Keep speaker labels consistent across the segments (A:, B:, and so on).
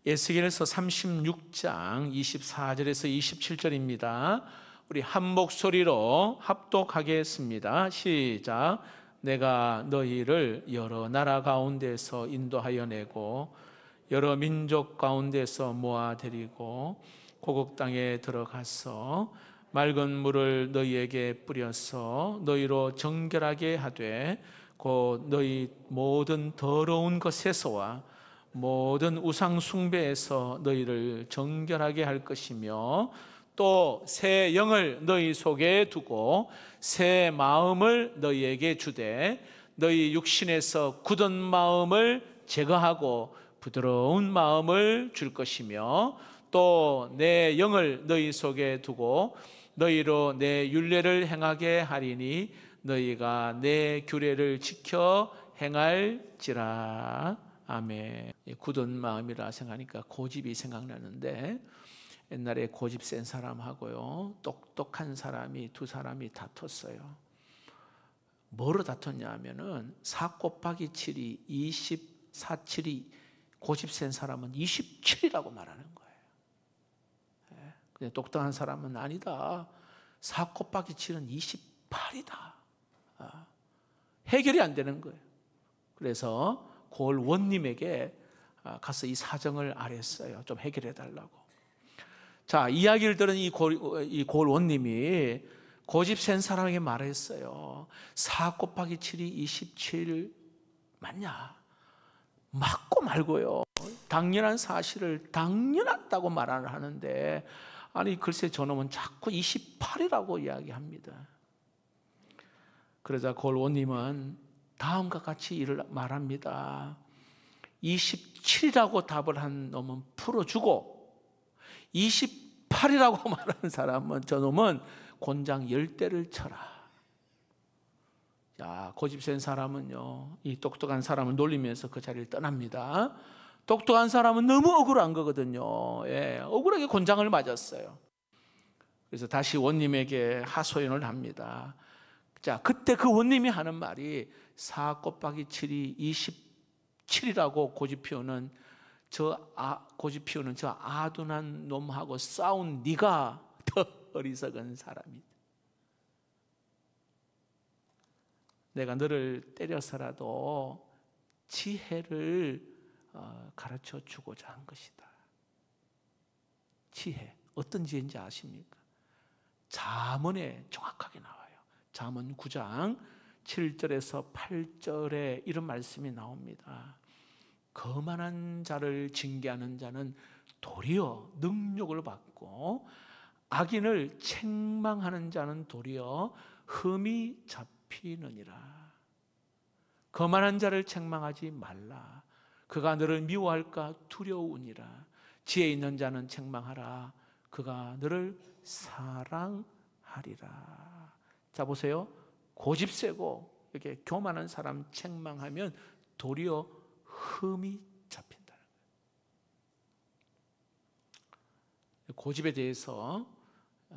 A: 에스겔서 36장 24절에서 27절입니다. 우리 한 목소리로 합독하겠습니다. 시작. 내가 너희를 여러 나라 가운데서 인도하여 내고 여러 민족 가운데서 모아 데리고 고국 땅에 들어가서 맑은 물을 너희에게 뿌려서 너희로 정결하게 하되 곧 너희 모든 더러운 것에서와 모든 우상 숭배에서 너희를 정결하게 할 것이며 또 새 영을 너희 속에 두고 새 마음을 너희에게 주되 너희 육신에서 굳은 마음을 제거하고 부드러운 마음을 줄 것이며 또 내 영을 너희 속에 두고 너희로 내 율례를 행하게 하리니 너희가 내 규례를 지켜 행할지라. 아멘. 굳은 마음이라 생각하니까 고집이 생각나는데, 옛날에 고집 센 사람하고요 똑똑한 사람이 두 사람이 다퉜어요. 뭐로 다퉜냐 하면은 4 곱하기 7이 24, 7이 고집 센 사람은 27이라고 말하는 거예요. 그냥 똑똑한 사람은 아니다, 4 곱하기 7은 28이다. 해결이 안 되는 거예요. 그래서 골 원님에게 가서 이 사정을 아랬어요. 좀 해결해 달라고. 자, 이야기를 들은 이 골 원님이 고집 센 사람에게 말했어요. 4 곱하기 7이 27 맞냐? 맞고 말고요, 당연한 사실을 당연하다고 말을 하는데, 아니 글쎄 저놈은 자꾸 28이라고 이야기합니다. 그러자 골 원님은 다음과 같이 이를 말합니다. 27이라고 답을 한 놈은 풀어주고 28이라고 말하는 사람은, 저놈은 곤장 10대를 쳐라. 자, 고집 센 사람은요 이 똑똑한 사람을 놀리면서 그 자리를 떠납니다. 똑똑한 사람은 너무 억울한 거거든요. 억울하게 곤장을 맞았어요. 그래서 다시 원님에게 하소연을 합니다. 자, 그때 그 원님이 하는 말이 4 곱하기 7이 27이라고 고집 피우는 저 아둔한 놈하고 싸운 네가 더 어리석은 사람이다. 내가 너를 때려서라도 지혜를 가르쳐 주고자 한 것이다. 지혜, 어떤 지혜인지 아십니까? 잠언에 정확하게 나와요. 잠언 9장 7절에서 8절에 이런 말씀이 나옵니다. 거만한 자를 징계하는 자는 도리어 능욕을 받고 악인을 책망하는 자는 도리어 흠이 잡히느니라. 거만한 자를 책망하지 말라. 그가 너를 미워할까 두려우니라. 지혜 있는 자는 책망하라. 그가 너를 사랑하리라. 자, 보세요. 고집 세고 이렇게 교만한 사람 책망하면 도리어 흠이 잡힌다는 거예요. 고집에 대해서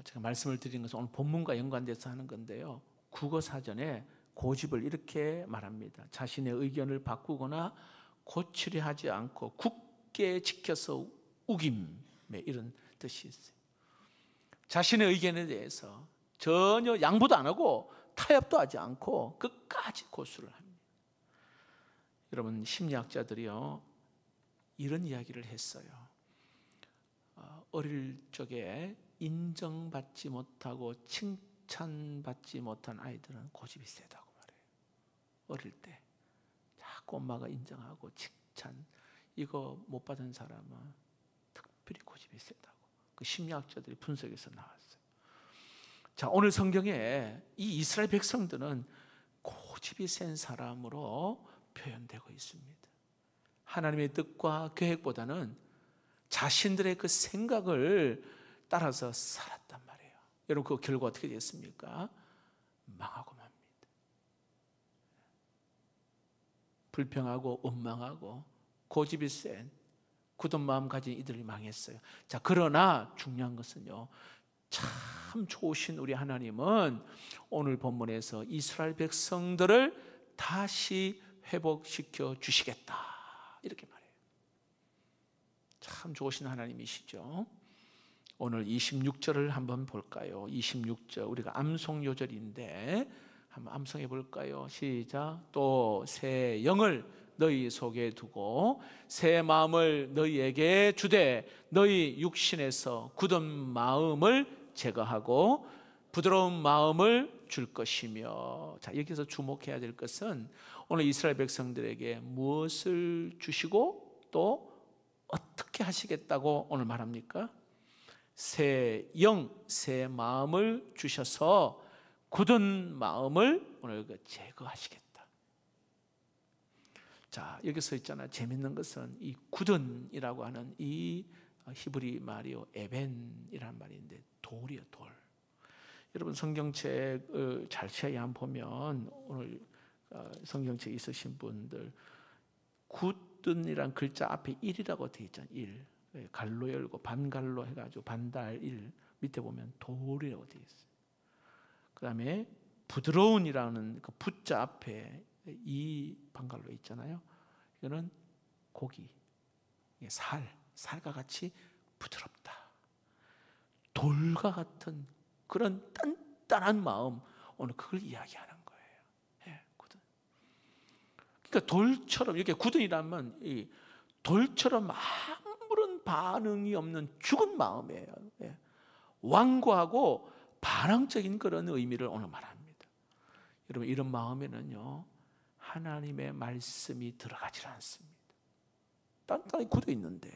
A: 제가 말씀을 드린 것은 오늘 본문과 연관돼서 하는 건데요, 국어사전에 고집을 이렇게 말합니다. 자신의 의견을 바꾸거나 고치려 하지 않고 굳게 지켜서 우김에, 이런 뜻이 있어요. 자신의 의견에 대해서 전혀 양보도 안 하고 타협도 하지 않고 끝까지 고수를 합니다. 여러분, 심리학자들이요 이런 이야기를 했어요. 어릴 적에 인정받지 못하고 칭찬받지 못한 아이들은 고집이 세다고 말해요. 어릴 때 자꾸 엄마가 인정하고 칭찬, 이거 못 받은 사람은 특별히 고집이 세다고 그 심리학자들이 분석해서 나왔어요. 자, 오늘 성경에 이 이스라엘 백성들은 고집이 센 사람으로 표현되고 있습니다. 하나님의 뜻과 계획보다는 자신들의 그 생각을 따라서 살았단 말이에요. 여러분, 그 결과 어떻게 됐습니까? 망하고 맙니다. 불평하고 원망하고 고집이 센 굳은 마음 가진 이들이 망했어요. 자, 그러나 중요한 것은요, 참 좋으신 우리 하나님은 오늘 본문에서 이스라엘 백성들을 다시 회복시켜 주시겠다, 이렇게 말해요. 참 좋으신 하나님이시죠. 오늘 26절을 한번 볼까요? 26절 우리가 암송 요절인데 한번 암송해 볼까요? 시작. 또 새 영을 너희 속에 두고 새 마음을 너희에게 주되 너희 육신에서 굳은 마음을 제거하고 부드러운 마음을 줄 것이며. 자, 여기서 주목해야 될 것은 오늘 이스라엘 백성들에게 무엇을 주시고 또 어떻게 하시겠다고 오늘 말합니까? 새 영, 새 마음을 주셔서 굳은 마음을 오늘 제거하시겠다. 자, 여기서 있잖아요. 재밌는 것은 이 굳은이라고 하는 이 히브리 말이요, 에벤이란 말인데 돌이요, 돌. 여러분 성경책 자세히 한번 보면 오늘 성경책 있으신 분들 굳은이란 글자 앞에 1이라고 되어 있잖아요. 1. 갈로 열고 반갈로 해가지고 반달 1 밑에 보면 돌이라고 되어 있어요. 그 다음에 부드러운이라는 그 붓자 앞에 이 반갈로 있잖아요. 이거는 고기, 살과 같이 부드럽다. 돌과 같은 그런 단단한 마음, 오늘 그걸 이야기하는 거예요. 예, 굳은. 그러니까 돌처럼 이렇게 굳은이라면 이 돌처럼 아무런 반응이 없는 죽은 마음이에요. 예. 완고하고 반항적인 그런 의미를 오늘 말합니다. 여러분 이런 마음에는요 하나님의 말씀이 들어가질 않습니다. 단단히 굳어 있는데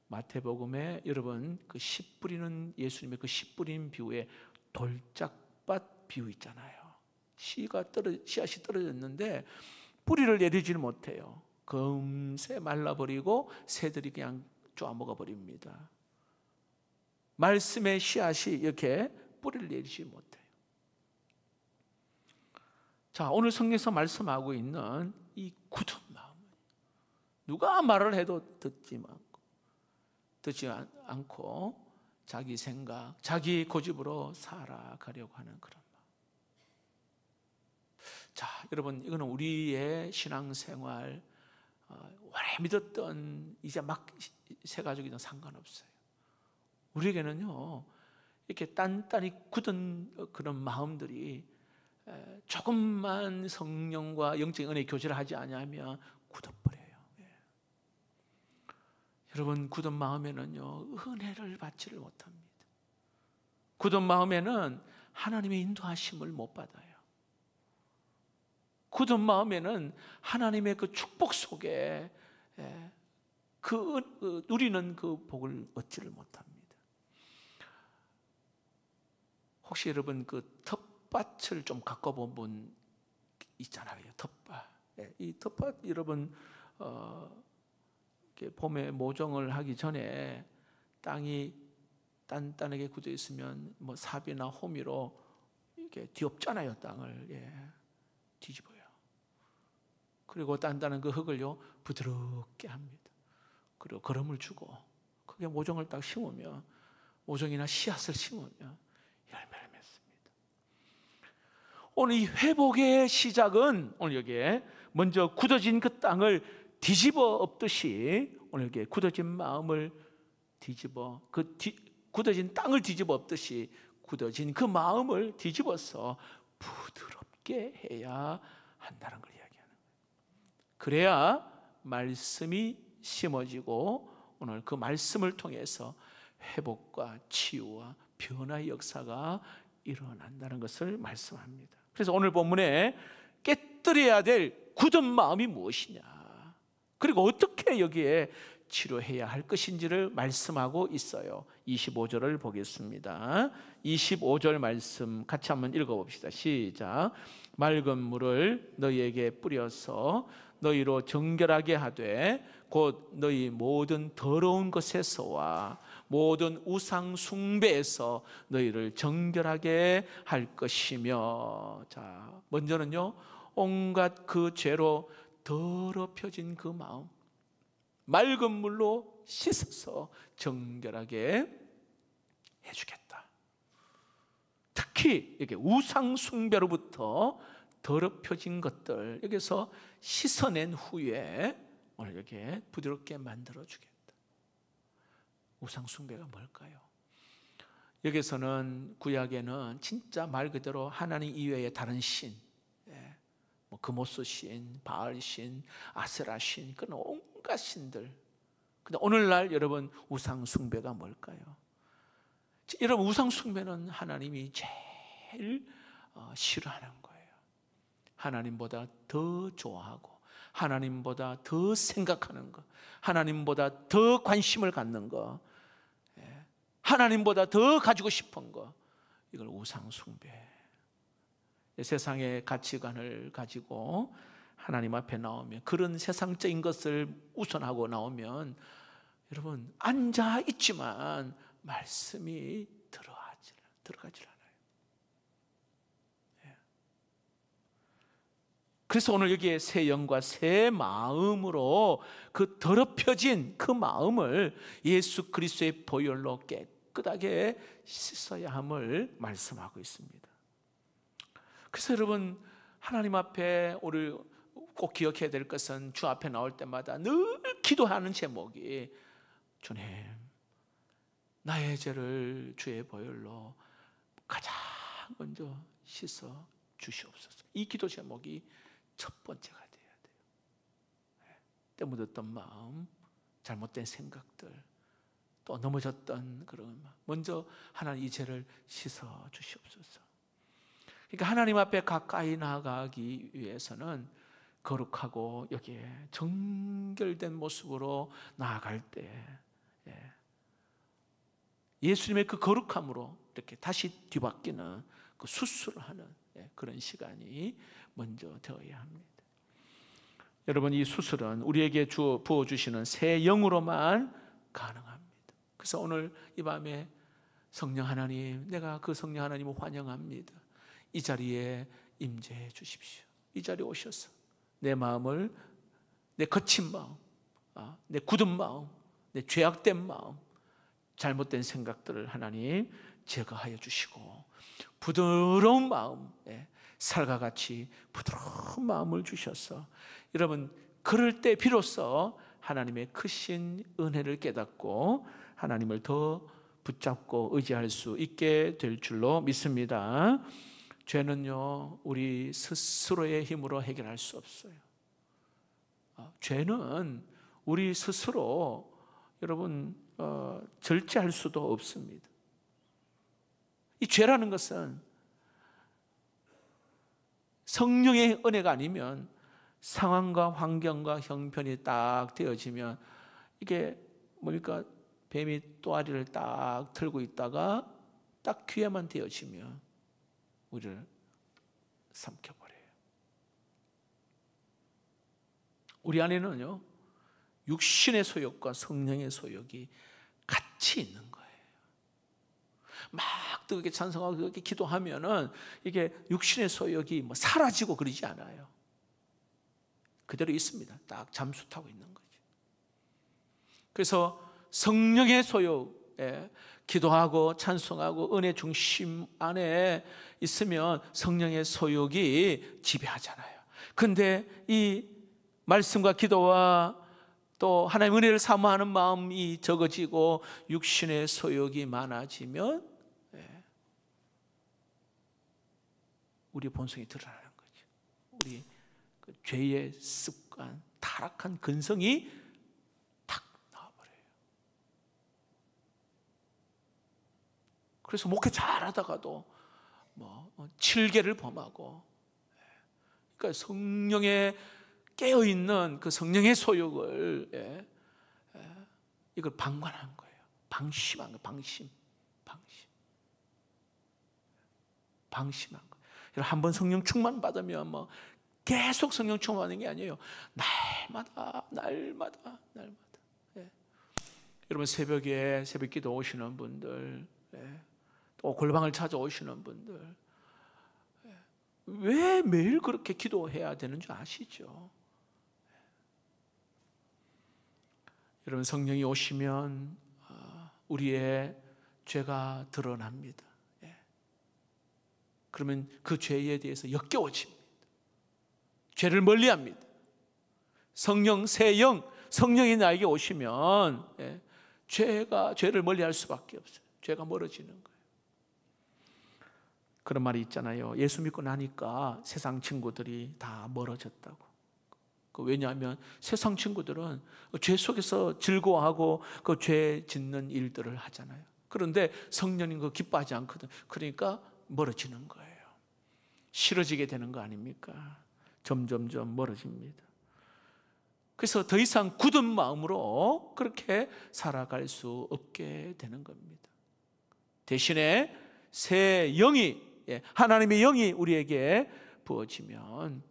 A: 마태복음에 여러분 그 씨 뿌리는 예수님의 그 씨 뿌린 비유에 돌짝밭 비유 있잖아요. 씨앗이 떨어졌는데 뿌리를 내리지는 못해요. 금세 말라버리고 새들이 그냥 쪼아먹어 버립니다. 말씀의 씨앗이 이렇게 뿌리를 내리지 못해요. 자, 오늘 성경에서 말씀하고 있는 이 굳은 마음, 누가 말을 해도 듣지 않고 자기 생각, 자기 고집으로 살아가려고 하는 그런 마음. 자, 여러분 이거는 우리의 신앙생활 오래 믿었던 이제 막 새 가족이든 상관없어요. 우리에게는요 이렇게 단단히 굳은 그런 마음들이 조금만 성령과 영적인 은혜 교제를 하지 않으면 굳어버려요. 여러분 굳은 마음에는요 은혜를 받지를 못합니다. 굳은 마음에는 하나님의 인도하심을 못 받아요. 굳은 마음에는 하나님의 그 축복 속에 누리는 그 복을 얻지를 못합니다. 혹시 여러분 그 텃밭을 좀 가꿔본 분 있잖아요. 텃밭. 이 텃밭 여러분 봄에 모종을 하기 전에 땅이 단단하게 굳어 있으면 뭐 삽이나 호미로 이렇게 뒤엎잖아요. 땅을 뒤집어요. 그리고 단단한 그 흙을요 부드럽게 합니다. 그리고 거름을 주고 그게 모종을 딱 심으면 모종이나 씨앗을 심으면 열매를 맺습니다. 오늘 이 회복의 시작은 오늘 여기에 먼저 굳어진 그 땅을 뒤집어 엎듯이 오늘 여기에 굳어진 마음을 뒤집어 굳어진 땅을 뒤집어 엎듯이 굳어진 그 마음을 뒤집어서 부드럽게 해야 한다는 걸 이야기하는 거예요. 그래야 말씀이 심어지고 오늘 그 말씀을 통해서 회복과 치유와 변화의 역사가 일어난다는 것을 말씀합니다. 그래서 오늘 본문에 깨뜨려야 될 굳은 마음이 무엇이냐, 그리고 어떻게 여기에 치료해야 할 것인지를 말씀하고 있어요. 25절을 보겠습니다. 25절 말씀 같이 한번 읽어봅시다. 시작. 맑은 물을 너희에게 뿌려서 너희로 정결하게 하되 곧 너희 모든 더러운 것에서와 모든 우상 숭배에서 너희를 정결하게 할 것이며. 자, 먼저는요 온갖 그 죄로 더럽혀진 그 마음 맑은 물로 씻어서 정결하게 해주겠다. 특히 이렇게 우상 숭배로부터 더럽혀진 것들 여기서 씻어낸 후에 오늘 이렇게 부드럽게 만들어 주겠다. 우상 숭배가 뭘까요? 여기서는 구약에는 진짜 말 그대로 하나님 이외의 다른 신, 뭐 그모스 신, 바알 신, 아세라 신, 그런 온갖 신들. 근데 오늘날 여러분 우상 숭배가 뭘까요? 여러분 우상 숭배는 하나님이 제일 싫어하는 거예요. 하나님보다 더 좋아하고 하나님보다 더 생각하는 거, 하나님보다 더 관심을 갖는 거, 하나님보다 더 가지고 싶은 거, 이걸 우상 숭배. 세상의 가치관을 가지고 하나님 앞에 나오면, 그런 세상적인 것을 우선하고 나오면 여러분 앉아 있지만 말씀이 들어가질 않아요. 그래서 오늘 여기에 새 영과 새 마음으로 그 더럽혀진 그 마음을 예수 그리스도의 보혈로 깨끗하게 씻어야 함을 말씀하고 있습니다. 그래서 여러분 하나님 앞에 우리 꼭 기억해야 될 것은, 주 앞에 나올 때마다 늘 기도하는 제목이, 주님 나의 죄를 주의 보혈로 가장 먼저 씻어 주시옵소서. 이 기도 제목이 첫 번째가 돼야 돼요. 때 묻었던 마음, 잘못된 생각들, 또 넘어졌던 그런 마음, 먼저 하나님 이 죄를 씻어 주시옵소서. 그러니까 하나님 앞에 가까이 나아가기 위해서는 거룩하고 여기에 정결된 모습으로 나아갈 때 예수님의 그 거룩함으로 이렇게 다시 뒤바뀌는 그 수술을 하는 그런 시간이 먼저 되어야 합니다. 여러분 이 수술은 우리에게 부어주시는 새 영으로만 가능합니다. 그래서 오늘 이 밤에 성령 하나님, 내가 그 성령 하나님을 환영합니다. 이 자리에 임재해 주십시오. 이 자리에 오셔서 내 마음을, 내 거친 마음, 내 굳은 마음, 내 죄악된 마음, 잘못된 생각들을 하나님 제거하여 주시고 부드러운 마음, 살과 같이 부드러운 마음을 주셔서 여러분 그럴 때 비로소 하나님의 크신 은혜를 깨닫고 하나님을 더 붙잡고 의지할 수 있게 될 줄로 믿습니다. 죄는요 우리 스스로의 힘으로 해결할 수 없어요. 죄는 우리 스스로 여러분 절제할 수도 없습니다. 이 죄라는 것은 성령의 은혜가 아니면, 상황과 환경과 형편이 딱 되어지면, 이게 뭡니까? 뱀이 또아리를 딱 틀고 있다가 딱 기회만 되어지면 우리를 삼켜버려요. 우리 안에는요 육신의 소욕과 성령의 소욕이 같이 있는 거예요. 막 그렇게 찬송하고 그렇게 기도하면은 이게 육신의 소욕이 뭐 사라지고 그러지 않아요. 그대로 있습니다. 딱 잠수 타고 있는 거죠. 그래서 성령의 소욕에 기도하고 찬송하고 은혜 중심 안에 있으면 성령의 소욕이 지배하잖아요. 근데 이 말씀과 기도와 또 하나님의 은혜를 사모하는 마음이 적어지고 육신의 소욕이 많아지면 우리 본성이 드러나는 거죠. 우리 그 죄의 습관, 타락한 근성이 탁 나와버려요. 그래서 목회 잘하다가도 뭐 7개를 범하고, 그러니까 성령의 깨어있는 그 성령의 소욕을 이걸 방관한 거예요. 방심한 거예요. 방심한 거예요. 한번 성령 충만 받으면 뭐 계속 성령 충만하는 게 아니에요. 날마다. 여러분 새벽에 새벽기도 오시는 분들, 또 골방을 찾아오시는 분들, 왜 매일 그렇게 기도해야 되는 줄 아시죠? 여러분 성령이 오시면 우리의 죄가 드러납니다. 그러면 그 죄에 대해서 역겨워집니다. 죄를 멀리합니다. 성령, 새 영, 성령이 나에게 오시면 죄를 멀리할 수밖에 없어요. 죄가 멀어지는 거예요. 그런 말이 있잖아요. 예수 믿고 나니까 세상 친구들이 다 멀어졌다고. 왜냐하면 세상 친구들은 죄 속에서 즐거워하고 그 죄 짓는 일들을 하잖아요. 그런데 성령님 그거 기뻐하지 않거든. 그러니까 멀어지는 거예요. 싫어지게 되는 거 아닙니까? 점점점 멀어집니다. 그래서 더 이상 굳은 마음으로 그렇게 살아갈 수 없게 되는 겁니다. 대신에 새 영이, 하나님의 영이 우리에게 부어지면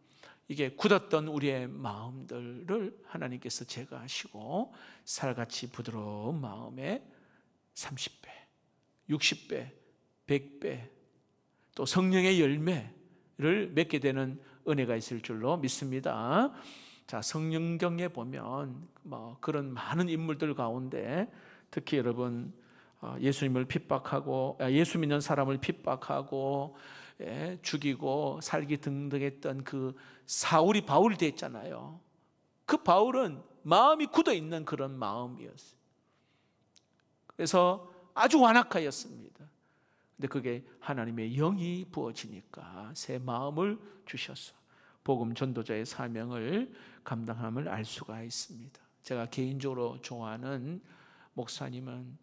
A: 이게 굳었던 우리의 마음들을 하나님께서 제거하시고 살같이 부드러운 마음에 30배, 60배, 100배 또 성령의 열매를 맺게 되는 은혜가 있을 줄로 믿습니다. 자, 성경에 보면 그런 많은 인물들 가운데 특히 여러분 예수님을 핍박하고 예수 믿는 사람을 핍박하고 죽이고 살기 등등했던 그 사울이 바울이 됐잖아요. 그 바울은 마음이 굳어 있는 그런 마음이었어요. 그래서 아주 완악하였습니다. 근데 그게 하나님의 영이 부어지니까 새 마음을 주셨어. 복음 전도자의 사명을 감당함을 알 수가 있습니다. 제가 개인적으로 좋아하는 목사님은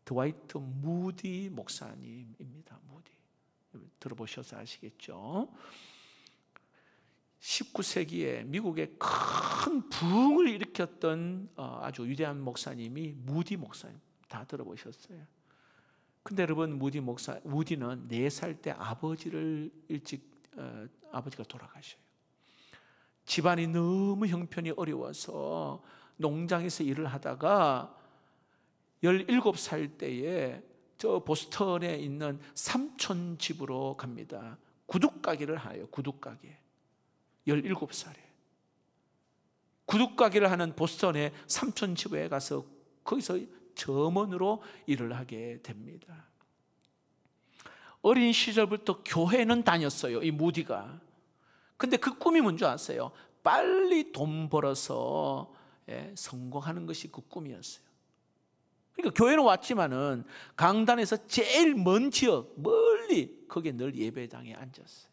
A: 드와이트 무디 목사님입니다. 무디 들어보셔서 아시겠죠? 19세기에 미국에 큰 부흥을 일으켰던 아주 위대한 목사님이 무디 목사님. 다 들어보셨어요? 근데 여러분 무디는 4살 때 아버지가 돌아가셔요. 집안이 너무 형편이 어려워서 농장에서 일을 하다가 17살 때에 저 보스턴에 있는 삼촌 집으로 갑니다. 구둣가게를 해요. 구둣가게. 17살에 구둣가게를 하는 보스턴의 삼촌 집에 가서 거기서 점원으로 일을 하게 됩니다. 어린 시절부터 교회는 다녔어요, 이 무디가. 근데 그 꿈이 뭔지 아세요? 빨리 돈 벌어서 성공하는 것이 그 꿈이었어요. 그러니까 교회는 왔지만은 강단에서 제일 먼 지역, 멀리 거기에 늘 예배당에 앉았어요.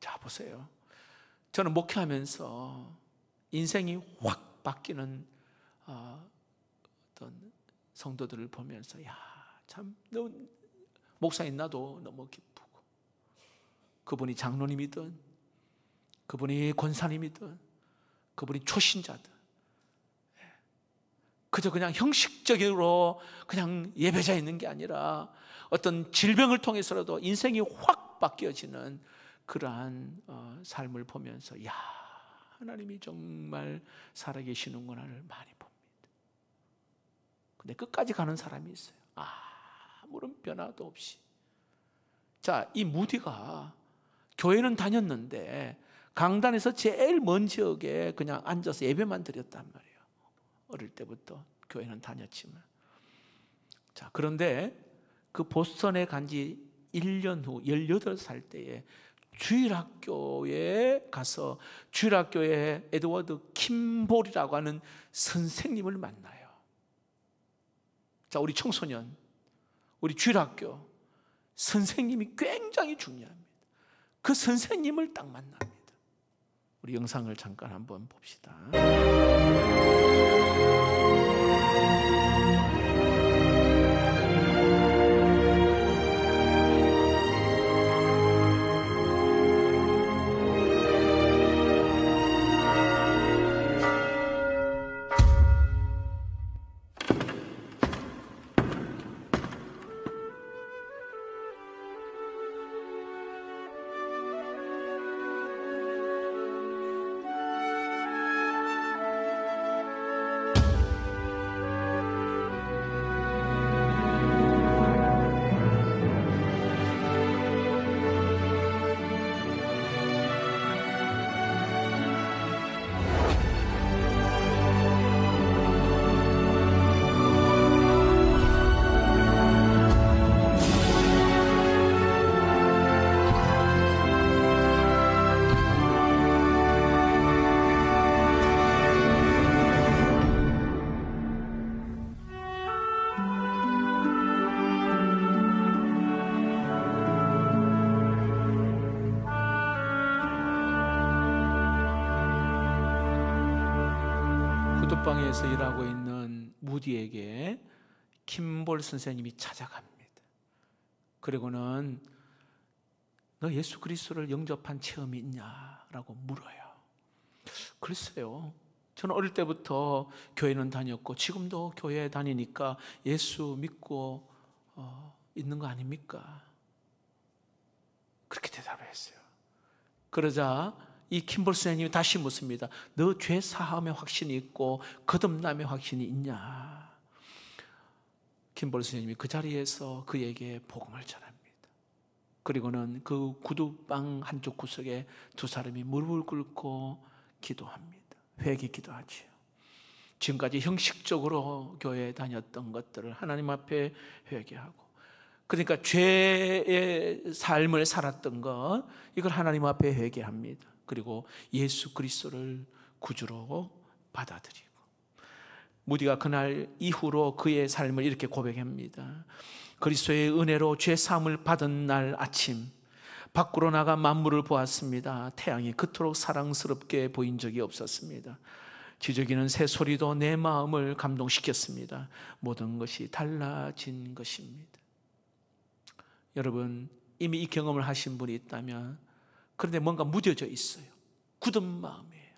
A: 자, 보세요. 저는 목회하면서 인생이 확 바뀌는 어떤 성도들을 보면서 참 목사인 나도 너무 기쁘고, 그분이 장로님이든 그분이 권사님이든 그분이 초신자든 그저 그냥 형식적으로 그냥 예배자 있는 게 아니라 어떤 질병을 통해서라도 인생이 확 바뀌어지는 그러한 삶을 보면서 하나님이 정말 살아계시는구나를 많이 봅니다. 근데 끝까지 가는 사람이 있어요. 아무런 변화도 없이. 자, 이 무디가 교회는 다녔는데 강단에서 제일 먼 지역에 그냥 앉아서 예배만 드렸단 말이에요. 어릴 때부터 교회는 다녔지만. 자, 그런데 그 보스턴에 간 지 1년 후 18살 때에 주일학교에 가서 주일학교에 에드워드 킴볼이라고 하는 선생님을 만나요. 자, 우리 청소년, 우리 주일학교 선생님이 굉장히 중요합니다. 그 선생님을 딱 만납니다. 우리 영상을 잠깐 한번 봅시다. 구두방에서 일하고 있는 무디에게 킴볼 선생님이 찾아갑니다. 그리고는 너 예수 그리스도를 영접한 체험이 있냐라고 물어요. 글쎄요, 저는 어릴 때부터 교회는 다녔고 지금도 교회에 다니니까 예수 믿고 있는 거 아닙니까? 그렇게 대답을 했어요. 그러자 이 킴볼 선생님이 다시 묻습니다. 너 죄 사함의 확신이 있고 거듭남의 확신이 있냐? 킴볼 선생님이 그 자리에서 그에게 복음을 전합니다. 그리고는 그 구두방 한쪽 구석에 두 사람이 무릎을 꿇고 기도합니다. 회개 기도하지요. 지금까지 형식적으로 교회에 다녔던 것들을 하나님 앞에 회개하고, 그러니까 죄의 삶을 살았던 것, 이걸 하나님 앞에 회개합니다. 그리고 예수 그리스도를 구주로 받아들이고, 무디가 그날 이후로 그의 삶을 이렇게 고백합니다. 그리스도의 은혜로 죄 사함을 받은 날 아침, 밖으로 나가 만물을 보았습니다. 태양이 그토록 사랑스럽게 보인 적이 없었습니다. 지저귀는 새소리도 내 마음을 감동시켰습니다. 모든 것이 달라진 것입니다. 여러분, 이미 이 경험을 하신 분이 있다면, 그런데 뭔가 무뎌져 있어요. 굳은 마음이에요.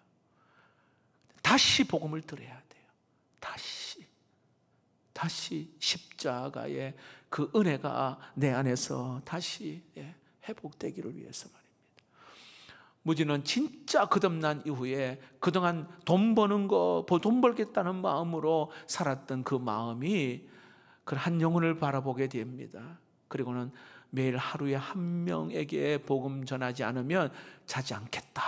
A: 다시 복음을 들어야 돼요. 다시 십자가의 그 은혜가 내 안에서 다시 회복되기를 위해서 말입니다. 무디는 진짜 거듭난 이후에 그동안 돈 버는 거, 돈 벌겠다는 마음으로 살았던 그 마음이 그 한 영혼을 바라보게 됩니다. 그리고는 매일 하루에 한 명에게 복음 전하지 않으면 자지 않겠다,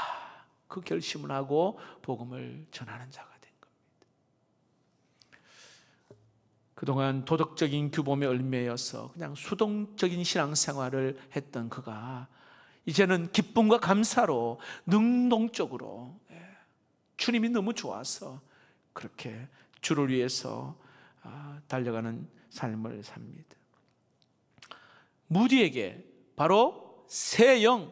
A: 그 결심을 하고 복음을 전하는 자가 된 겁니다. 그동안 도덕적인 규범에 얽매여서 그냥 수동적인 신앙생활을 했던 그가 이제는 기쁨과 감사로 능동적으로, 주님이 너무 좋아서 그렇게 주를 위해서 달려가는 삶을 삽니다. 무디에게 바로 새 영,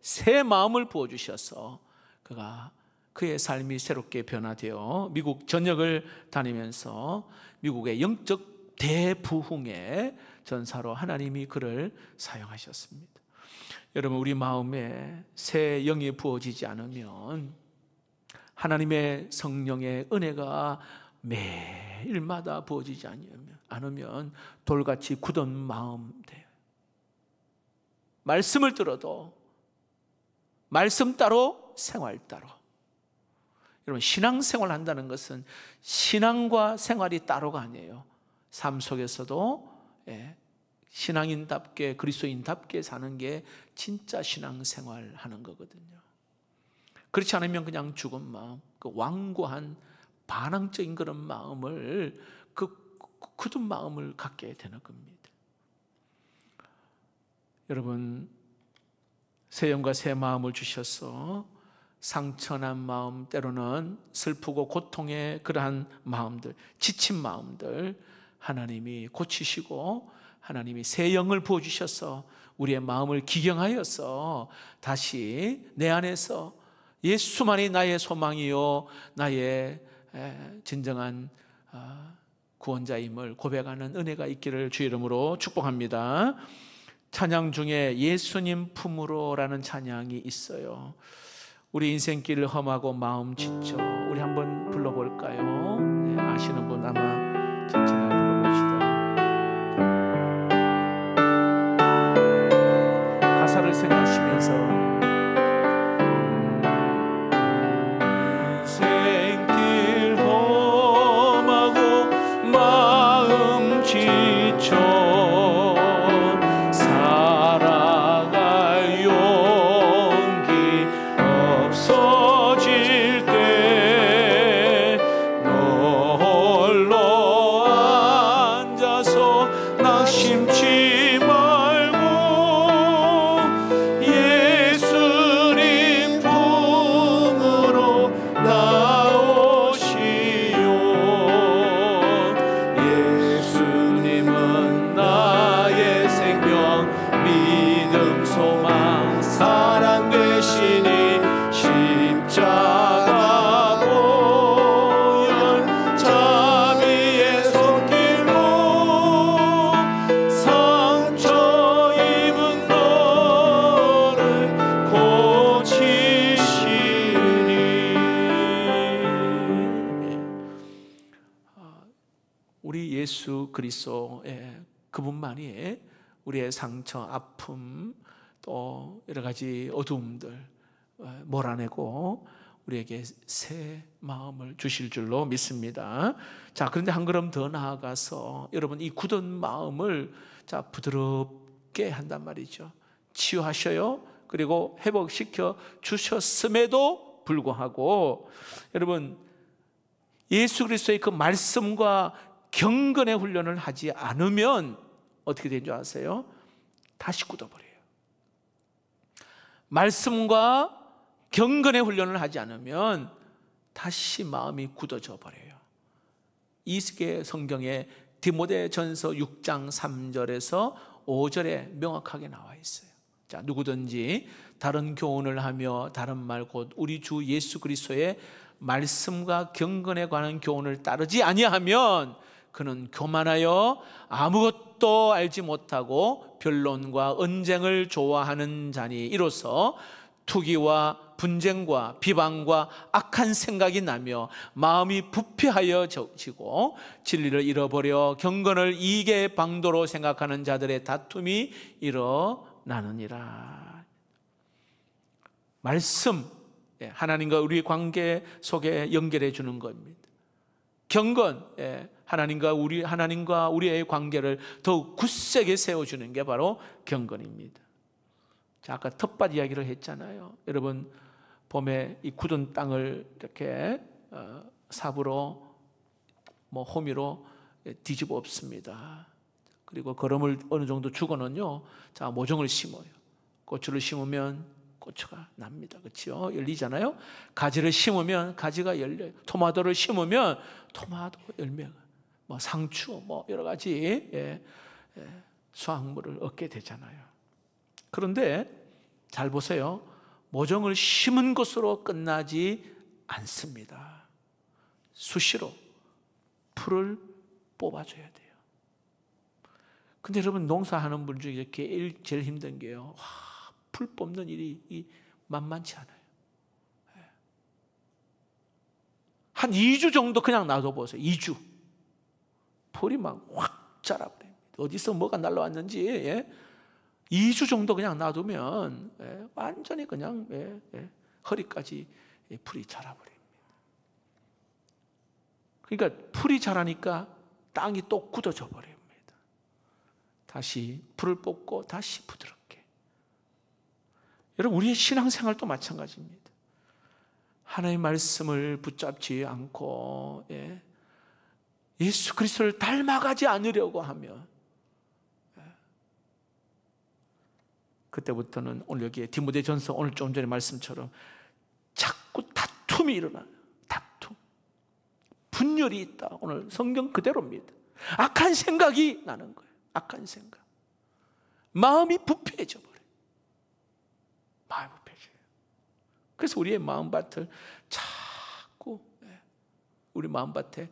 A: 새 마음을 부어주셔서 그가 그의 삶이 새롭게 변화되어 미국 전역을 다니면서 미국의 영적 대부흥의 전사로 하나님이 그를 사용하셨습니다. 여러분, 우리 마음에 새 영이 부어지지 않으면, 하나님의 성령의 은혜가 매일마다 부어지지 않으면 돌같이 굳은 마음 돼요. 말씀을 들어도 말씀 따로 생활 따로. 여러분, 신앙생활 한다는 것은 신앙과 생활이 따로가 아니에요. 삶 속에서도 신앙인답게, 그리스도인답게 사는 게 진짜 신앙생활 하는 거거든요. 그렇지 않으면 그냥 죽은 마음, 그 완고한 반항적인 그런 마음을, 그 굳은 마음을 갖게 되는 겁니다. 여러분, 새 영과 새 마음을 주셔서 상처난 마음, 때로는 슬프고 고통의 그러한 마음들, 지친 마음들 하나님이 고치시고, 하나님이 새 영을 부어주셔서 우리의 마음을 기경하여서 다시 내 안에서 예수만이 나의 소망이요 나의 진정한 구원자임을 고백하는 은혜가 있기를 주 이름으로 축복합니다. 찬양 중에 예수님 품으로라는 찬양이 있어요. 우리 인생길을 험하고 마음 지쳐, 우리 한번 불러볼까요? 아시는 분 아마 천천히 불러봅시다. 가사를 생각하시면서 인생길 험하고 마음 지쳐
B: 낙심치 말고 예수
A: 예수 그리스도 그분만이 우리의 상처, 아픔, 또 여러 가지 어두움들 몰아내고 우리에게 새 마음을 주실 줄로 믿습니다. 자, 그런데 한 걸음 더 나아가서 여러분 이 굳은 마음을 부드럽게 한단 말이죠. 치유하셔요. 그리고 회복시켜 주셨음에도 불구하고 여러분 예수 그리스도의 그 말씀과 경건의 훈련을 하지 않으면 어떻게 되는 줄 아세요? 다시 굳어버려요. 말씀과 경건의 훈련을 하지 않으면 다시 마음이 굳어져 버려요. 이게 성경에 디모데전서 6장 3절에서 5절에 명확하게 나와 있어요. 자, 누구든지 다른 교훈을 하며 다른 말 곧 우리 주 예수 그리스도의 말씀과 경건에 관한 교훈을 따르지 아니하면 그는 교만하여 아무것도 알지 못하고 변론과 언쟁을 좋아하는 자니 이로써 투기와 분쟁과 비방과 악한 생각이 나며 마음이 부패하여지고 진리를 잃어버려 경건을 이익의 방도로 생각하는 자들의 다툼이 일어나느니라. 말씀, 하나님과 우리의 관계 속에 연결해 주는 겁니다. 경건, 하나님과 우리의 관계를 더욱 굳세게 세워주는 게 바로 경건입니다. 자, 아까 텃밭 이야기를 했잖아요. 여러분 봄에 이 굳은 땅을 이렇게 삽으로 호미로 뒤집어 엎습니다. 그리고 거름을 어느 정도 주고는요, 자, 모종을 심어요. 고추를 심으면 고추가 납니다. 그렇죠? 열리잖아요. 가지를 심으면 가지가 열려요. 토마토를 심으면 토마토 열매가, 상추, 여러 가지 수확물을 얻게 되잖아요. 그런데 잘 보세요. 모종을 심은 것으로 끝나지 않습니다. 수시로 풀을 뽑아줘야 돼요. 근데 여러분 농사하는 분 중에 제일 힘든 게요, 풀 뽑는 일이 만만치 않아요. 한 2주 정도 그냥 놔둬보세요. 2주 풀이 막 확 자라버립니다. 어디서 뭐가 날라왔는지 2주 정도 그냥 놔두면 완전히 그냥 허리까지 풀이 자라버립니다. 그러니까 풀이 자라니까 땅이 또 굳어져 버립니다. 다시 풀을 뽑고 다시 부드럽게. 여러분 우리의 신앙생활도 마찬가지입니다. 하나님의 말씀을 붙잡지 않고 예수 그리스도를 닮아가지 않으려고 하면 그때부터는 오늘 여기에 디모데전서 오늘 좀 전에 말씀처럼 자꾸 다툼이 일어나요. 다툼, 분열이 있다. 오늘 성경 그대로입니다. 악한 생각이 나는 거예요. 악한 생각. 마음이 부패해져 버려요. 마음이 부패해져요. 그래서 우리의 마음밭을 자꾸 우리 마음밭에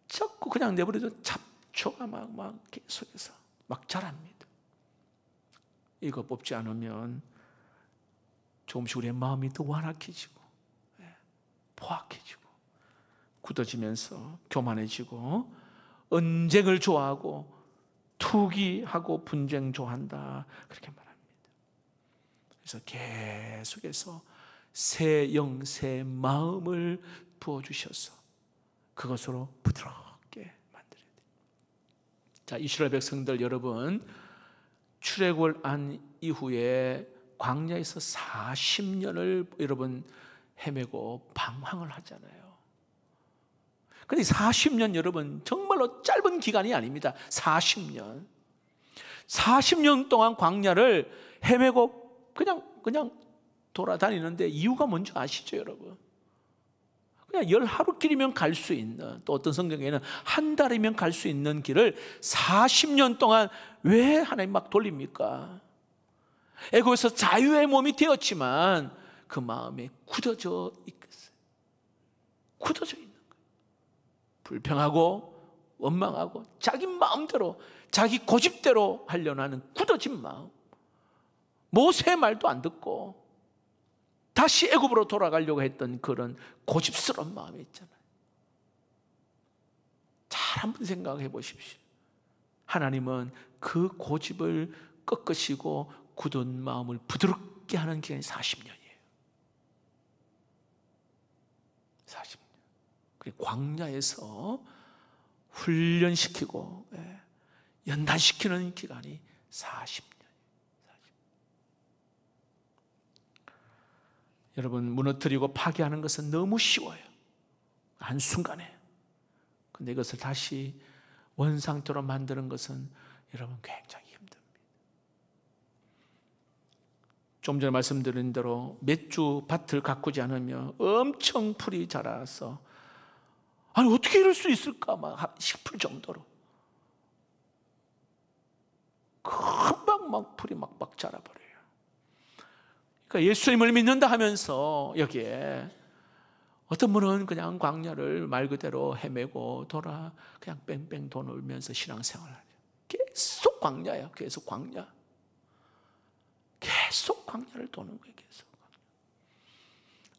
A: 자꾸 그냥 내버려둔 잡초가 막 계속해서 막 자랍니다. 이거 뽑지 않으면 조금씩 우리의 마음이 더 완악해지고 포악해지고 굳어지면서 교만해지고 언쟁을 좋아하고 투기하고 분쟁 좋아한다, 그렇게 말합니다. 그래서 계속해서 새 영, 새 마음을 부어주셔서 그것으로 부드럽게 만들어야 돼요. 자, 이스라엘 백성들 여러분, 출애굽을 한 이후에 광야에서 40년을 여러분 헤매고 방황을 하잖아요. 근데 40년 여러분 정말로 짧은 기간이 아닙니다. 40년 동안 광야를 헤매고 그냥 돌아다니는데 이유가 뭔지 아시죠, 여러분? 그냥 10하루길이면 갈 수 있는, 또 어떤 성경에는 한 달이면 갈 수 있는 길을 40년 동안 왜 하나님 막 돌립니까? 애굽에서 자유의 몸이 되었지만 그 마음에 굳어져 있겠어요. 굳어져 있는 거예요. 불평하고 원망하고 자기 마음대로, 자기 고집대로 하려는 하는 굳어진 마음. 모세의 말도 안 듣고 다시 애굽으로 돌아가려고 했던 그런 고집스러운 마음이 있잖아요. 한번 생각해 보십시오. 하나님은 그 고집을 꺾으시고 굳은 마음을 부드럽게 하는 기간이 40년이에요. 40년. 그리고 광야에서 훈련시키고 연단시키는 기간이 40년. 여러분, 무너뜨리고 파괴하는 것은 너무 쉬워요. 한순간에. 근데 이것을 다시 원상태로 만드는 것은 여러분 굉장히 힘듭니다. 좀 전에 말씀드린 대로 몇 주 밭을 가꾸지 않으면 엄청 풀이 자라서 아니 어떻게 이럴 수 있을까 막 싶을 정도로 금방 막 풀이 막 자라버려요. 그러니까 예수님을 믿는다 하면서 여기에 어떤 분은 그냥 광야를 말 그대로 헤매고 그냥 뺑뺑 돌면서 신앙생활을 하죠. 계속 광야야. 계속 광야. 계속 광야를 도는 거예요. 계속.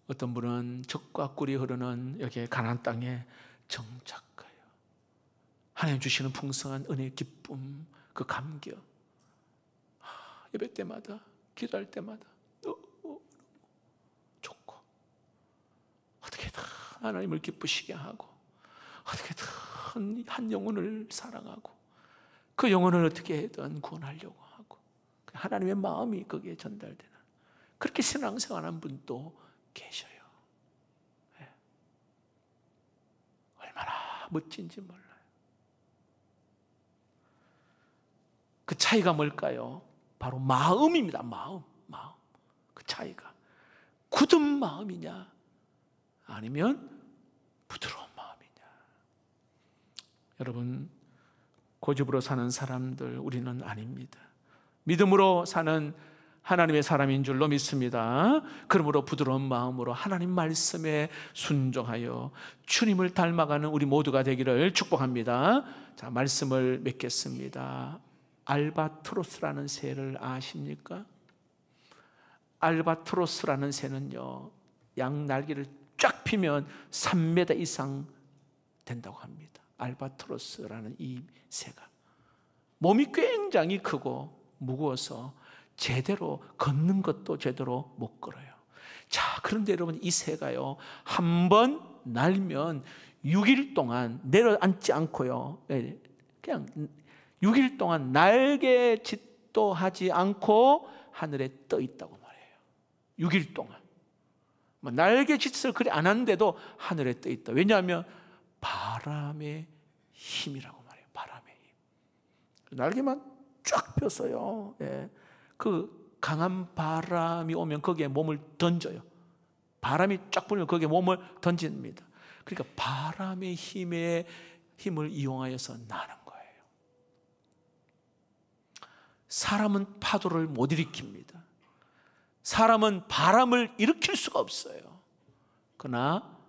A: 어떤 분은 젖과 꿀이 흐르는 여기에 가나안 땅에 정착해요. 하나님 주시는 풍성한 은혜의 기쁨, 그 감격. 예배 때마다, 기도할 때마다 너무 좋고 어떻게든 하나님을 기쁘시게 하고 어떻게든 한 영혼을 사랑하고 그 영혼을 어떻게든 구원하려고 하고 하나님의 마음이 거기에 전달되는 그렇게 신앙생활하는 분도 계셔요. 얼마나 멋진지 몰라요. 그 차이가 뭘까요? 바로 마음입니다. 마음. 그 차이가 굳은 마음이냐 아니면 부드러운 마음이냐. 여러분, 고집으로 사는 사람들 우리는 아닙니다. 믿음으로 사는 하나님의 사람인 줄로 믿습니다. 그러므로 부드러운 마음으로 하나님 말씀에 순종하여 주님을 닮아가는 우리 모두가 되기를 축복합니다. 자, 말씀을 맺겠습니다. 알바트로스라는 새를 아십니까? 알바트로스라는 새는요, 양 날개를 쫙 펴면 3m 이상 된다고 합니다. 알바트로스라는 이 새가 몸이 굉장히 크고 무거워서 제대로 걷는 것도 제대로 못 걸어요. 자, 그런데 여러분, 이 새가요, 한번 날면 6일 동안 내려앉지 않고요, 그냥 6일 동안 날개짓도 하지 않고 하늘에 떠 있다고 말해요. 6일 동안 날개짓을 그리 안 하는데도 하늘에 떠 있다. 왜냐하면 바람의 힘이라고 말해요. 바람의 힘. 날개만 쫙 펴서요, 그 강한 바람이 오면 거기에 몸을 던져요. 바람이 쫙 불면 거기에 몸을 던집니다. 그러니까 바람의 힘을 이용하여서 나는 거예요. 사람은 파도를 못 일으킵니다. 사람은 바람을 일으킬 수가 없어요. 그러나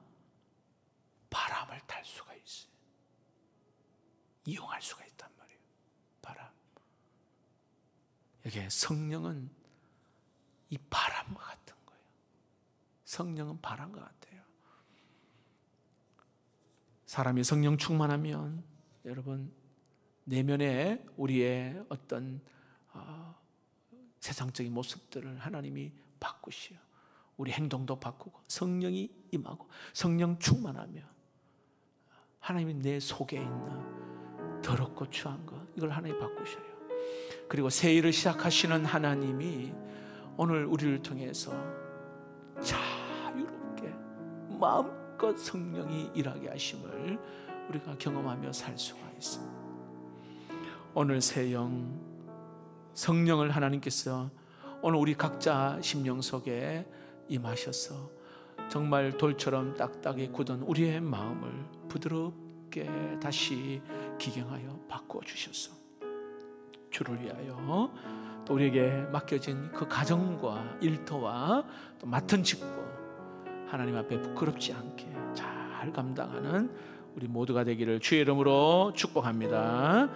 A: 바람을 탈 수가 있어요. 이용할 수가 있단 말이에요. 바람. 여기에 성령은 이 바람과 같은 거예요. 성령은 바람과 같아요. 사람이 성령 충만하면 여러분 내면에 우리의 어떤 세상적인 모습들을 하나님이 바꾸시오. 우리 행동도 바꾸고 성령이 임하고 성령 충만하며 하나님이 내 속에 있는 더럽고 추한 것 이걸 하나님이 바꾸셔요. 그리고 새 일을 시작하시는 하나님이 오늘 우리를 통해서 자유롭게 마음껏 성령이 일하게 하심을 우리가 경험하며 살 수가 있습니다. 오늘 새영 성령을 하나님께서 오늘 우리 각자 심령 속에 임하셔서 정말 돌처럼 딱딱이 굳은 우리의 마음을 부드럽게 다시 기경하여 바꾸어 주셔서 주를 위하여 또 우리에게 맡겨진 그 가정과 일터와 또 맡은 직분 하나님 앞에 부끄럽지 않게 잘 감당하는 우리 모두가 되기를 주의 이름으로 축복합니다.